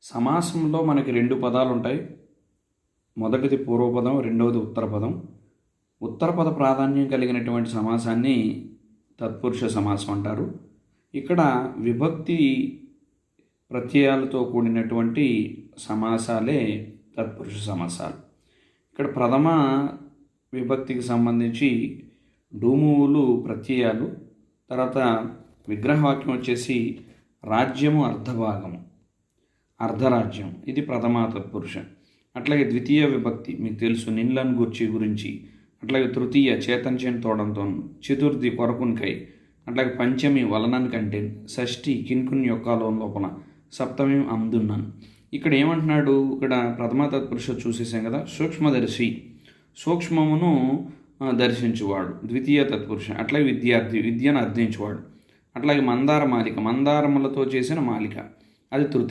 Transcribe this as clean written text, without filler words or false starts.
సమాసంలో మనకి రెండు పదాలు ఉంటాయి. మొదటిది పూర్వపదం, రెండవది ఉత్తర పదం. ఉత్తర పద ప్రాధాన్యం కలిగినటువంటి సమాసాన్ని తత్పురుష సమాసం అంటారు. ఇక్కడ విభక్తి ప్రత్యయాలతో కూడినటువంటి సమాసాలే తత్పురుష సమాసాలు. ఇక్కడ ప్రథమ విభక్తికి సంబంధించి డూమువులు ప్రత్యయాలు, తర్వాత విగ్రహవాక్యం వచ్చేసి రాజ్యము అర్ధభాగము, అర్ధరాజ్యం, ఇది ప్రథమ తత్పురుష. అట్లాగే ద్వితీయ విభక్తి మీకు తెలుసు, నిన్లను గుర్చి గురించి. అట్లాగే తృతీయ చేతంచేన్ తోడంతో, చతుర్థి కొరకునికై, అట్లాగే పంచమి వలనన్ కంటే, షష్ఠి కిన్కున్ యొక్క లోపల, సప్తమి అందున్నాను. ఇక్కడ ఏమంటున్నాడు, ఇక్కడ ప్రథమ తత్పురుష చూసేసాం కదా, సూక్ష్మదర్శి, సూక్ష్మమును దర్శించువాడు ద్వితీయ తత్పురుష. అట్లాగే విద్యార్థి, విద్యను అర్థించువాడు. అట్లాగే మందార మాలిక, మందారములతో చేసిన మాలిక, అది తృతీయ.